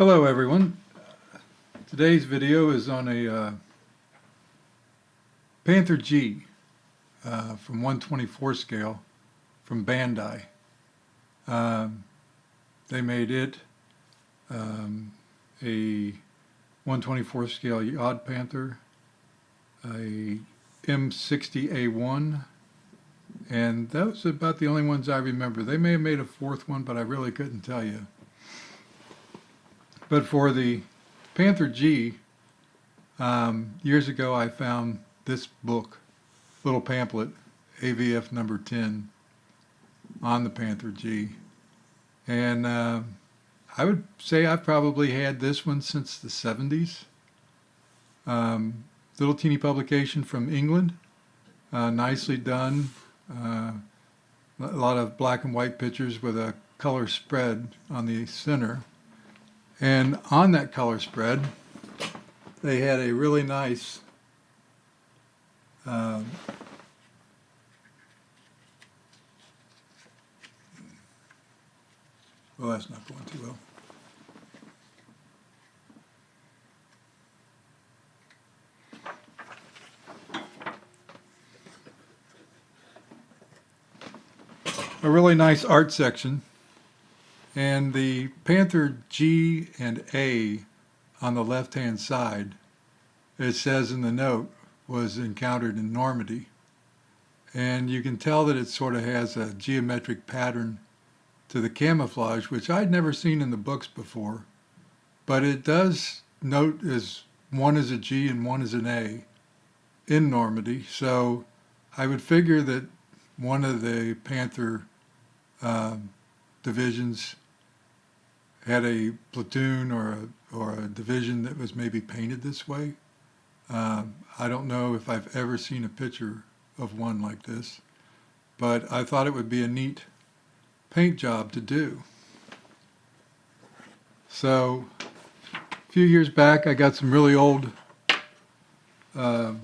Hello everyone. Today's video is on a Panther G from 124 scale from Bandai. Um, they made it a 124 scale Yacht Panther, a M60A1, and those are about the only ones I remember. They may have made a fourth one, but I really couldn't tell you. But for the Panther G, years ago I found this book, little pamphlet, AVF number 10, on the Panther G. And I would say I've probably had this one since the 70s. Little teeny publication from England, nicely done. A lot of black and white pictures with a color spread on the center. And on that color spread, they had a really nice well, that's not going too well. A really nice art section, and the Panther G and A on the left-hand side, it says in the note, was encountered in Normandy. And you can tell that it sort of has a geometric pattern to the camouflage, which I'd never seen in the books before. But it does note as one is a G and one is an A in Normandy. So I would figure that one of the Panther divisions had a platoon or a division that was maybe painted this way. I don't know if I've ever seen a picture of one like this, but I thought it would be a neat paint job to do. So a few years back I got some really old Panther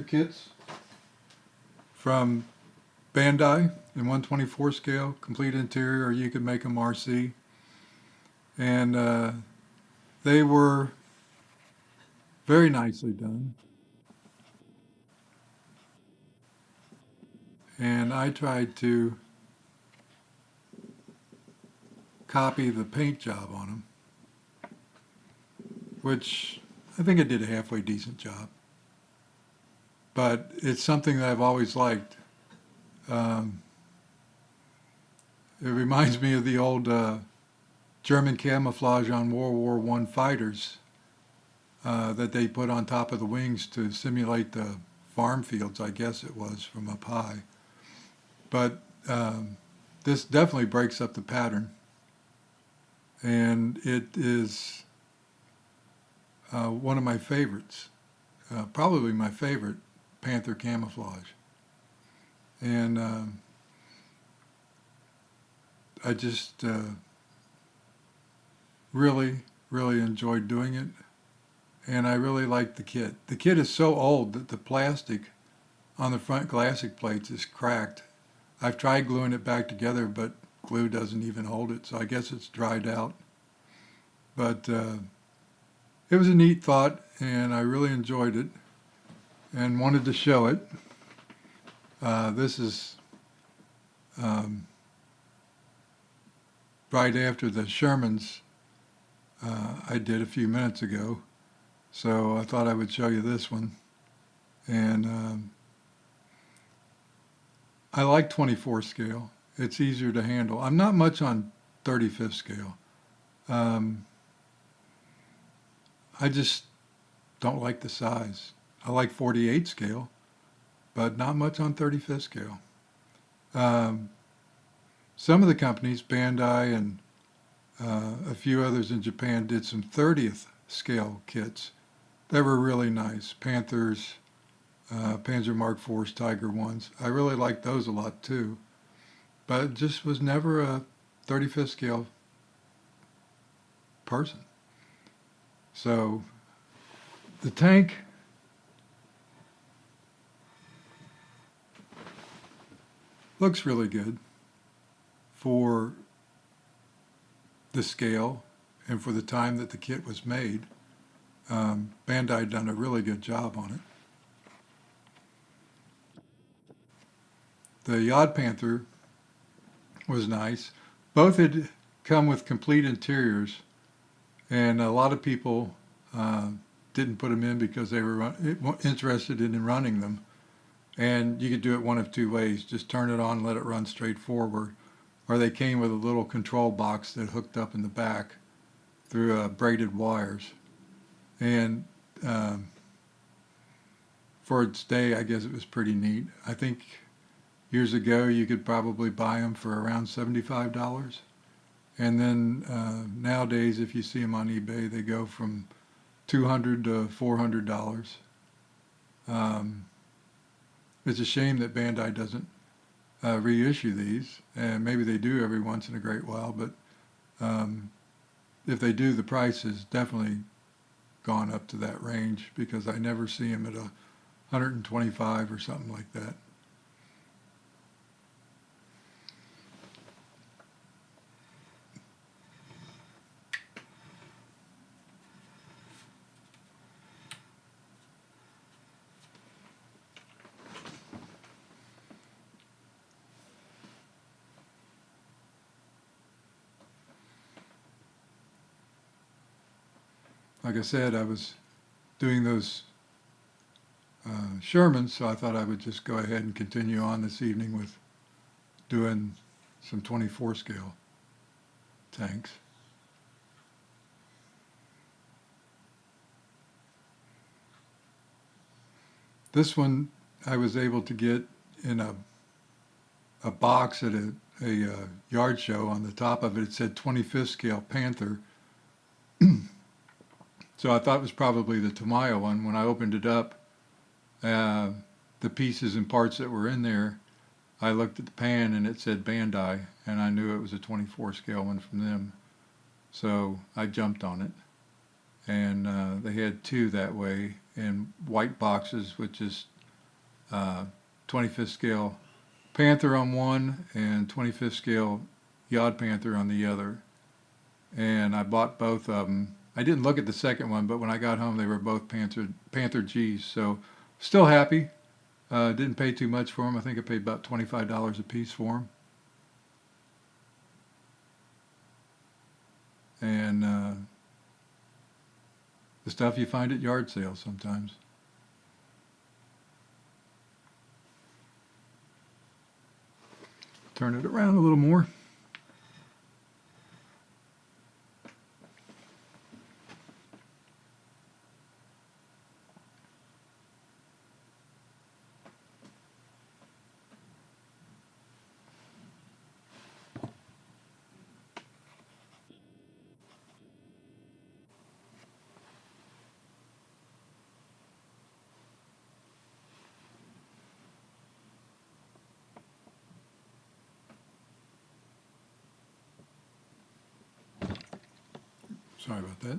kits from Bandai in 124 scale, complete interior, or you could make them RC. And they were very nicely done. And I tried to copy the paint job on them, which I think I did a halfway decent job. But it's something that I've always liked. It reminds me of the old German camouflage on World War I fighters that they put on top of the wings to simulate the farm fields, I guess it was, from up high. But this definitely breaks up the pattern. And it is one of my favorites, probably my favorite Panther camouflage. And I just really enjoyed doing it. And I really like the kit. The kit is so old that the plastic on the front glassic plates is cracked. I've tried gluing it back together, but glue doesn't even hold it, so I guess it's dried out. But it was a neat thought, and I really enjoyed it and wanted to show it. This is right after the Shermans I did a few minutes ago. So I thought I would show you this one. And I like 24 scale. It's easier to handle. I'm not much on 35th scale. I just don't like the size. I like 48 scale, but not much on 35th scale. Some of the companies, Bandai and a few others in Japan, did some 30th scale kits that were really nice. Panthers, Panzer Mark IVs, Tiger 1s. I really liked those a lot too. But it just was never a 35th scale person. So the tank looks really good for the scale. and for the time that the kit was made, Bandai done a really good job on it. The Yod Panther was nice. Both had come with complete interiors, and a lot of people didn't put them in because they were interested in running them. And you could do it one of two ways: just turn it on and let it run straight forward, or they came with a little control box that hooked up in the back through braided wires. And for its day, I guess it was pretty neat. I think years ago you could probably buy them for around $75. And then nowadays, if you see them on eBay, they go from $200 to $400. It's a shame that Bandai doesn't reissue these, and maybe they do every once in a great while, but if they do, the price has definitely gone up to that range because I never see them at 125 or something like that. Like I said, I was doing those Shermans, so I thought I would just go ahead and continue on this evening with doing some 24 scale tanks. This one I was able to get in a box at a yard show. On the top of it, it said 25th scale Panther. So I thought it was probably the Tamiya one. When I opened it up, the pieces and parts that were in there, I looked at the pan and it said Bandai, and I knew it was a 24 scale one from them. So I jumped on it, and they had two that way in white boxes, which is 25th scale Panther on one and 25th scale Yod Panther on the other. And I bought both of them. I didn't look at the second one, but when I got home, they were both Panther G's. So still happy. Didn't pay too much for them. I think I paid about $25 a piece for them. And the stuff you find at yard sales sometimes. Turn it around a little more. Sorry about that.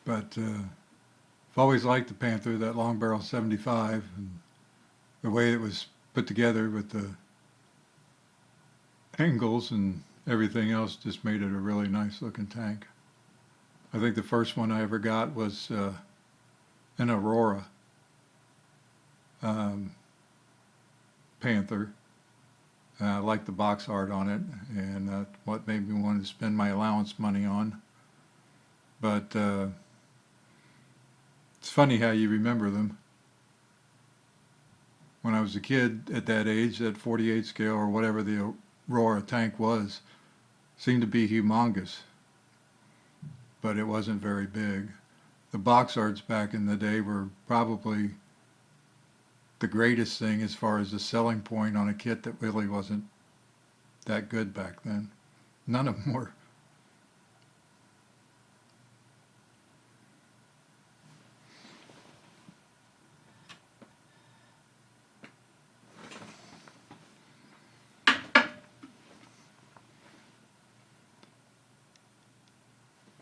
But I've always liked the Panther, that long barrel 75, and the way it was put together with the angles and everything else just made it a really nice looking tank. I think the first one I ever got was an Aurora Panther. I liked the box art on it, and what made me want to spend my allowance money on. But it's funny how you remember them. When I was a kid at that age, that 48 scale or whatever the Aurora tank was, seemed to be humongous. but it wasn't very big. The box arts back in the day were probably the greatest thing as far as the selling point on a kit that really wasn't that good back then. None of them were.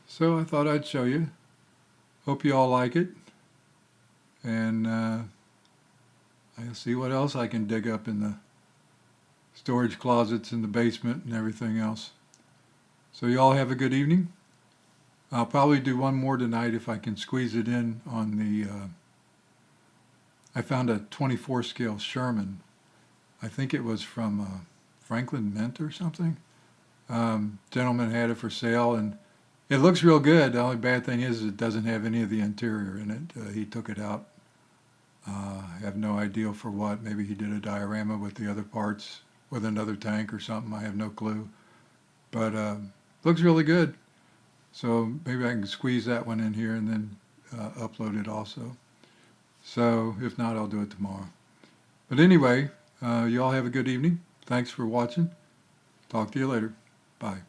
So I thought I'd show you. Hope you all like it. And I'll see what else I can dig up in the storage closets in the basement and everything else. So you all have a good evening. I'll probably do one more tonight if I can squeeze it in on the, I found a 24 scale Sherman. I think it was from Franklin Mint or something. Gentleman had it for sale and it looks real good. The only bad thing is it doesn't have any of the interior in it. He took it out. I have no idea for what. Maybe he did a diorama with the other parts with another tank or something. I have no clue. But looks really good. So maybe I can squeeze that one in here and then upload it also. So if not, I'll do it tomorrow. But anyway, you all have a good evening. Thanks for watching. Talk to you later. Bye.